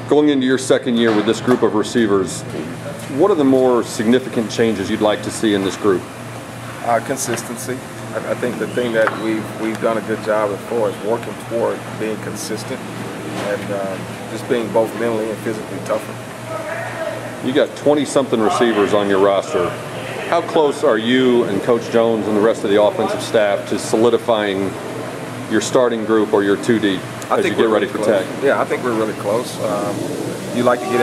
Going into your second year with this group of receivers, what are the more significant changes you'd like to see in this group? Consistency. I think the thing that we've done a good job before is working toward being consistent and just being both mentally and physically tougher. You got 20-something receivers on your roster. How close are you and Coach Jones and the rest of the offensive staff to solidifying your starting group or your 2 deep as you get ready for tech? Yeah, I think we're really close. You like to get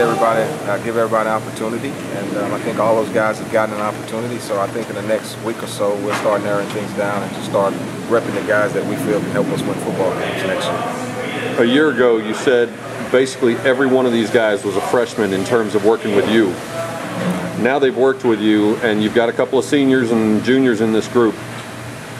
give everybody an opportunity, and I think all those guys have gotten an opportunity. So I think in the next week or so, we'll start narrowing things down and just start repping the guys that we feel can help us win football games next year. A year ago, you said basically every one of these guys was a freshman in terms of working with you. Now they've worked with you, and you've got a couple of seniors and juniors in this group.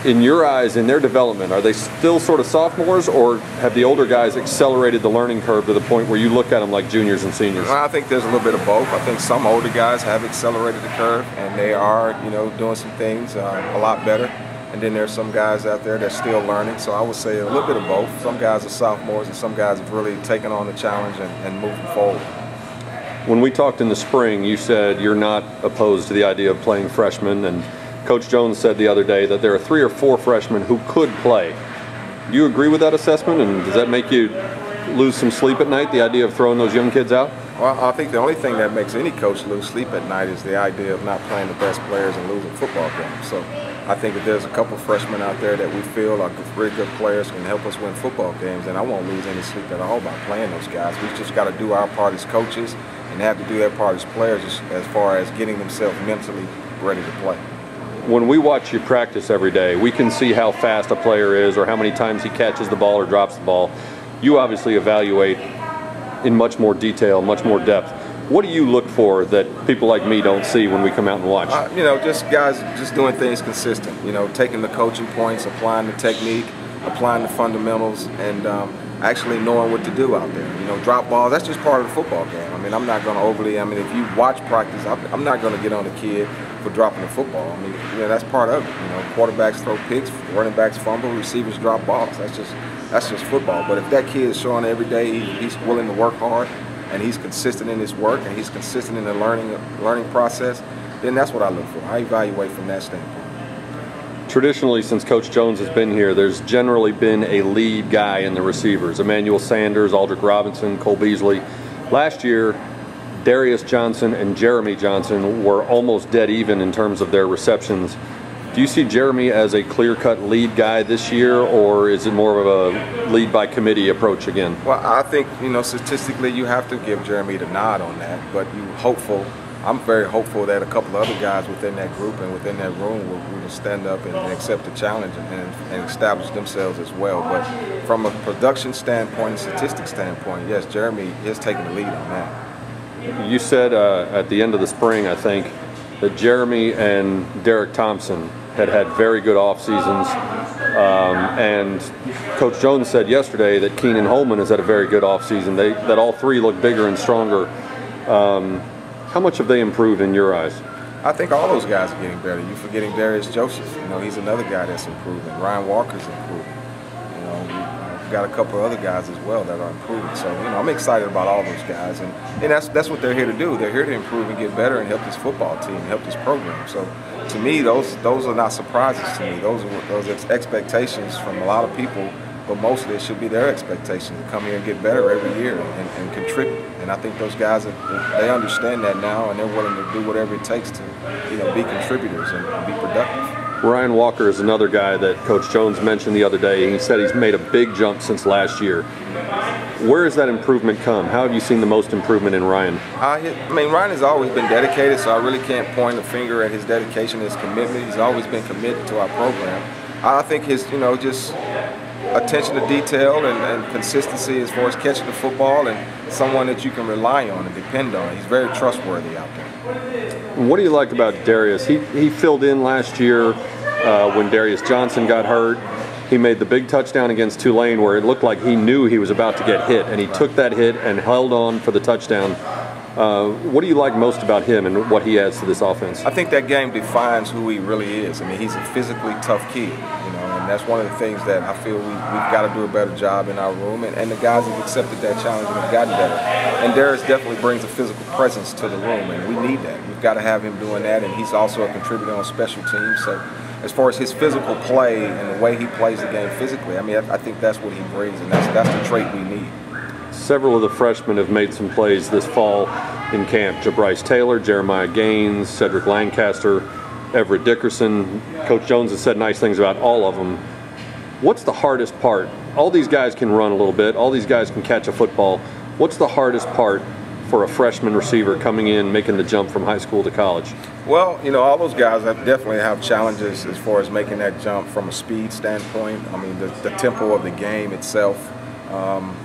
In your eyes, in their development, are they still sort of sophomores, or have the older guys accelerated the learning curve to the point where you look at them like juniors and seniors? Well, I think there's a little bit of both. I think some older guys have accelerated the curve, and they are, doing some things a lot better. And then there's some guys out there that are still learning. So I would say a little bit of both. Some guys are sophomores, and some guys have really taken on the challenge and moving forward. When we talked in the spring, you said you're not opposed to the idea of playing freshmen, and Coach Jones said the other day that there are 3 or 4 freshmen who could play. Do you agree with that assessment, and does that make you lose some sleep at night, the idea of throwing those young kids out? Well, I think the only thing that makes any coach lose sleep at night is the idea of not playing the best players and losing football games. So I think that there's a couple freshmen out there that we feel are really good players can help us win football games, and I won't lose any sleep at all by playing those guys. We've just got to do our part as coaches and have to do their part as players as far as getting themselves mentally ready to play. When we watch you practice every day, we can see how fast a player is or how many times he catches the ball or drops the ball. You obviously evaluate in much more detail, much more depth. What do you look for that people like me don't see when we come out and watch? Just guys just doing things consistent. Taking the coaching points, applying the technique, applying the fundamentals, and actually knowing what to do out there. Drop balls, that's just part of the football game. I'm not going to overly, if you watch practice, I'm not going to get on the kid for dropping the football. That's part of it. Quarterbacks throw picks, running backs fumble, receivers drop balls. That's just football. But if that kid is showing every day he's willing to work hard and he's consistent in his work and he's consistent in the learning process, then that's what I look for. I evaluate from that standpoint. Traditionally, since Coach Jones has been here, there's generally been a lead guy in the receivers. Emmanuel Sanders, Aldrick Robinson, Cole Beasley. Last year, Darius Johnson and Jeremy Johnson were almost dead even in terms of their receptions. Do you see Jeremy as a clear-cut lead guy this year, or is it more of a lead-by-committee approach again? Well, I think, statistically you have to give Jeremy the nod on that, but I'm very hopeful that a couple of other guys within that group and within that room will stand up and accept the challenge and establish themselves as well. But from a production standpoint and statistics standpoint, yes, Jeremy is taking the lead on that. You said at the end of the spring, I think, that Jeremy and Derek Thompson had very good off seasons, and Coach Jones said yesterday that Keenan Holman has had a very good off season. That all 3 look bigger and stronger. How much have they improved in your eyes? I think all those guys are getting better. You're forgetting Darius Joseph. He's another guy that's improving. Ryan Walker's improving. We've got a couple of other guys as well that are improving. So, I'm excited about all those guys, and that's what they're here to do. They're here to improve and get better and help this football team, help this program. So, to me, those are not surprises to me. Those are expectations from a lot of people, but mostly it should be their expectation to come here and get better every year and contribute. And I think those guys, they understand that now, and they're willing to do whatever it takes to, be contributors and be productive. Ryan Walker is another guy that Coach Jones mentioned the other day. He said he's made a big jump since last year. Where has that improvement come? How have you seen the most improvement in Ryan? Ryan has always been dedicated, so I really can't point a finger at his dedication, his commitment. He's always been committed to our program. I think his, just attention to detail and consistency as far as catching the football and someone that you can rely on and depend on. He's very trustworthy out there. What do you like about Darius? He filled in last year when Darius Johnson got hurt. He made the big touchdown against Tulane where it looked like he knew he was about to get hit, and he took that hit and held on for the touchdown. What do you like most about him and what he adds to this offense? I think that game defines who he really is. He's a physically tough kid, And that's one of the things that I feel we've got to do a better job in our room. And the guys have accepted that challenge and have gotten better. And Darius definitely brings a physical presence to the room, and we need that. We've got to have him doing that, and he's also a contributor on special teams. So as far as his physical play and the way he plays the game physically, I mean, I think that's what he brings, and that's the trait we need. Several of the freshmen have made some plays this fall in camp. Bryce Taylor, Jeremiah Gaines, Cedric Lancaster, Everett Dickerson. Coach Jones has said nice things about all of them. What's the hardest part? All these guys can run a little bit. All these guys can catch a football. What's the hardest part for a freshman receiver coming in, making the jump from high school to college? Well, you know, all those guys definitely have challenges as far as making that jump from a speed standpoint. I mean, the tempo of the game itself.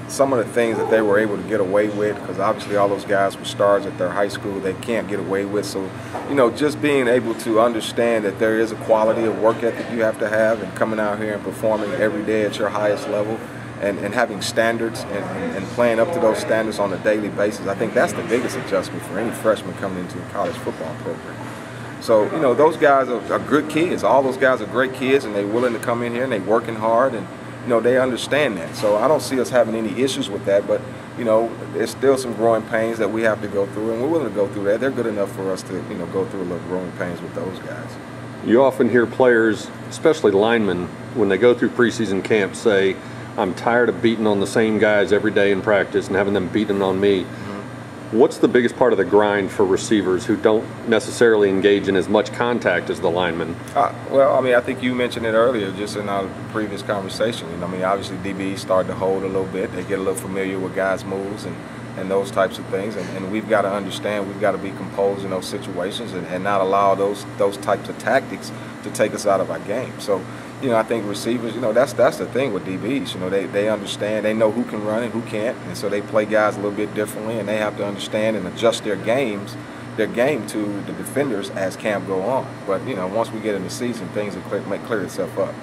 Some of the things that they were able to get away with, because obviously all those guys were stars at their high school, they can't get away with. So, you know, just being able to understand that there is a quality of work ethic you have to have, and coming out here and performing every day at your highest level, and having standards and playing up to those standards on a daily basis. I think that's the biggest adjustment for any freshman coming into a college football program. So, you know, those guys are good kids. All those guys are great kids, and they're willing to come in here and they're working hard, and you know, they understand that. So I don't see us having any issues with that, but, you know, there's still some growing pains that we have to go through, and we're willing to go through that. They're good enough for us to, you know, go through a little growing pains with those guys. You often hear players, especially linemen, when they go through preseason camp say, I'm tired of beating on the same guys every day in practice and having them beating on me. What's the biggest part of the grind for receivers who don't necessarily engage in as much contact as the linemen? Well, I mean, I think you mentioned it earlier just in our previous conversation. You know, I mean, obviously DBs start to hold a little bit. They get a little familiar with guys' moves and those types of things. And we've got to understand, we've got to be composed in those situations and not allow those types of tactics to take us out of our game. So, you know, I think receivers, you know, that's the thing with DBs. You know, they understand, they know who can run and who can't, and so they play guys a little bit differently, and they have to understand and adjust their game to the defenders as camp go on. But, you know, once we get in the season, things will clear itself up.